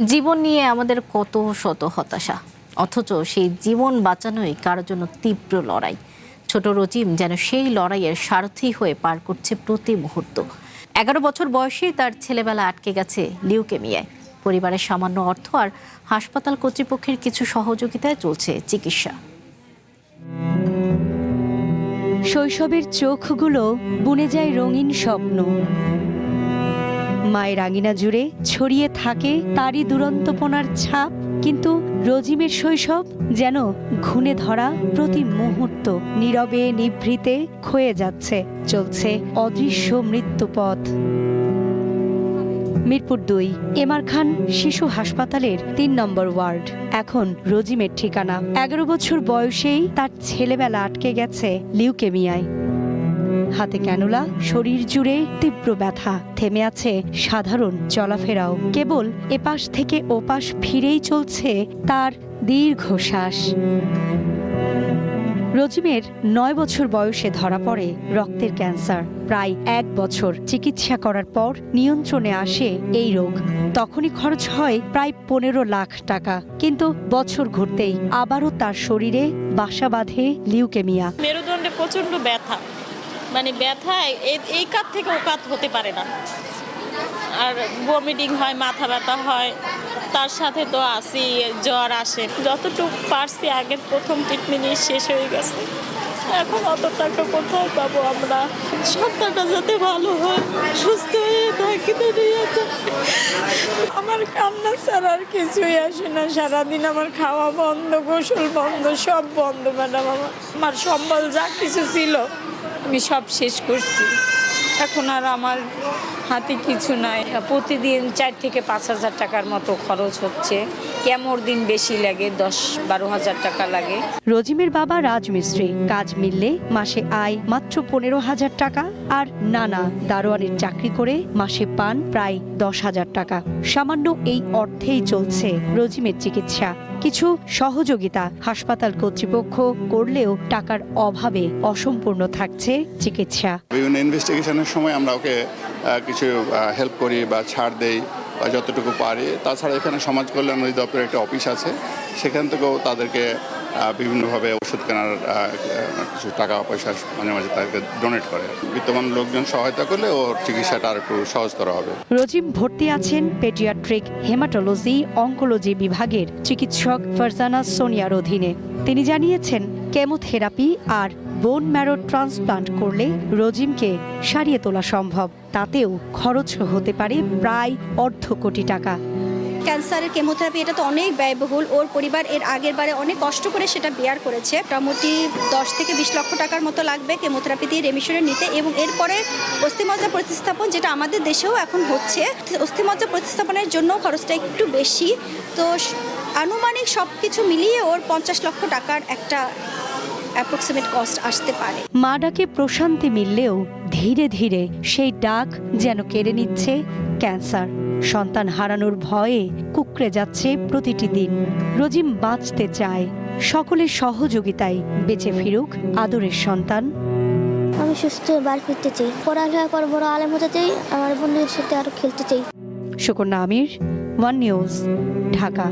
জীবন নিয়ে আমাদের কত শত হতাশা, অথচ সেই জীবন বাঁচানোই কারোর জন্য তীব্র লড়াই। ছোট রজিম যেন সেই লড়াইয়ের সারথি হয়ে পার করছে প্রতি মুহূর্ত। 11 বছর বয়সে তার ছেলেবেলা আটকে গেছে লিউকেমিয়ায়। পরিবারের সামান্য অর্থ আর হাসপাতাল কর্তৃপক্ষের কিছু সহযোগিতায় চলছে চিকিৎসা। শৈশবের চোখগুলো বুনে যায় রঙিন স্বপ্ন। মায়ের আঙিনা জুড়ে ছড়িয়ে থাকে তারই দুরন্তপনার ছাপ। কিন্তু রজিমের শৈশব যেন ঘুণে ধরা প্রতি মুহূর্ত নীরবে নিভৃতে ক্ষয়ে যাচ্ছে। চলছে অদৃশ্য মৃত্যুপথ। মিরপুর 2 এমআর খান শিশু হাসপাতালের 3 নম্বর ওয়ার্ড এখন রজিমের ঠিকানা। 11 বছর বয়সেই তার ছেলেবেলা আটকে গেছে লিউকেমিয়ায়। হাতে ক্যানুলা, শরীর জুড়ে তীব্র ব্যথা, থেমে আছে সাধারণ চলাফেরাও। কেবল এপাশ থেকে ওপাশ ফিরেই চলছে তার দীর্ঘশ্বাস। রজিমের 9 বছর বয়সে ধরা পড়ে রক্তের ক্যান্সার। প্রায় 1 বছর চিকিৎসা করার পর নিয়ন্ত্রণে আসে এই রোগ। তখনই খরচ হয় প্রায় 15 লাখ টাকা। কিন্তু বছর ঘুরতেই আবারও তার শরীরে বাসা বাঁধে লিউকেমিয়া। মেরুদণ্ডে প্রচন্ড ব্যথা, মানে ব্যথা এই কাত থেকে ও কাত হতে পারে না, আর বমিটিং হয়, মাথা ব্যথা হয়, তার সাথে তো আসি জ্বর আসে। যতটুকু পারছি আগের প্রথম ট্রিটমেন্টই শেষ হয়ে গেছে। এখন অত টাকা কোথায় পাবো আমরা? সন্তানটা যাতে ভালো হয়, সুস্থ হয়ে থাকে। আমার কান্না ছাড়া আর কিছুই আসে না। সারাদিন আমার খাওয়া বন্ধ, গোসল বন্ধ, সব বন্ধ ম্যাডাম। আমার সম্বল যা কিছু ছিল আমি সব শেষ করছি। এখন আর আমার হাতে কিছু নাই। প্রতিদিন 4 থেকে 5 হাজার টাকার মতো খরচ হচ্ছে। কেমন দিন বেশি লাগে, 10-12 হাজার টাকা লাগে। রজিমের বাবা রাজমিস্ত্রি, কাজ মিললে মাসে আয় মাত্র 15,000 টাকা। আর নানা দারোয়ানের চাকরি করে মাসে পান প্রায় 10,000 টাকা। সামান্য এই অর্থেই চলছে রজিমের চিকিৎসা। কিছু সহযোগিতা হাসপাতাল কর্তৃপক্ষ করলেও টাকার অভাবে অসম্পূর্ণ থাকছে চিকিৎসা। বিভিন্ন ইনভেস্টিগেশনের সময় আমরা ওকে কিছু হেল্প করি বা ছাড় দেই বা যতটুকু পারি। তাছাড়া এখানে সমাজ কল্যাণ অধিদপ্তরের একটা অফিস আছে, সেখান থেকেও তাদেরকে বিভিন্নভাবে ওষুধ কেনার কিছু টাকা পয়সা মাঝে মাঝে তাদেরকে ডোনেট করে। বিত্তমান লোকজন সহায়তা করলে ওর চিকিৎসাটা আর একটু সহজতর হবে। রজিম ভর্তি আছেন পেডিয়াট্রিক হেমাটোলজি অঙ্কোলজি বিভাগের চিকিৎসক ফারজানা সোনিয়ার অধীনে। তিনি জানিয়েছেন, কেমোথেরাপি আর বোন ম্যারো ট্রান্সপ্লান্ট করলে রজিমকে সারিয়ে তোলা সম্ভব। তাতেও খরচ হতে পারে প্রায় 1.5 কোটি টাকা। ক্যান্সারের কেমোথেরাপি এটা তো অনেক ব্যয়বহুল। ওর পরিবার এর আগের বারে অনেক কষ্ট করে সেটা বেয়ার করেছে। মোটামুটি 10 থেকে 20 লক্ষ টাকার মতো লাগবে কেমোথেরাপি দিয়ে রেমিশনে নিতে। এবং এরপরে অস্থিমজ্জা প্রতিস্থাপন, যেটা আমাদের দেশেও এখন হচ্ছে, অস্থিমজ্জা প্রতিস্থাপনের জন্য খরচটা একটু বেশি। তো আনুমানিক সব কিছু মিলিয়ে ওর 50 লক্ষ টাকার একটা অ্যাপ্রক্সিমেট কস্ট আসতে পারে। মা ডাকে প্রশান্তি মিললেও ধীরে ধীরে সেই ডাক যেন কেড়ে নিচ্ছে ক্যান্সার। সন্তান হারানোর ভয়ে কুঁকড়ে যাচ্ছে প্রতিটি দিন। রজিম বাঁচতে চায় সকলের সহযোগিতায় বেঁচে ফিরুক আদরের সন্তান। আমি সুস্থ হয়ে বাড়ি ফিরতে চাই, পড়ালেখা করে বড় আলেম হতে চাই, আমার বন্ধুদের সাথে আরো খেলতে চাই। সুকন্যা আমির, ওয়ান নিউজ, ঢাকা।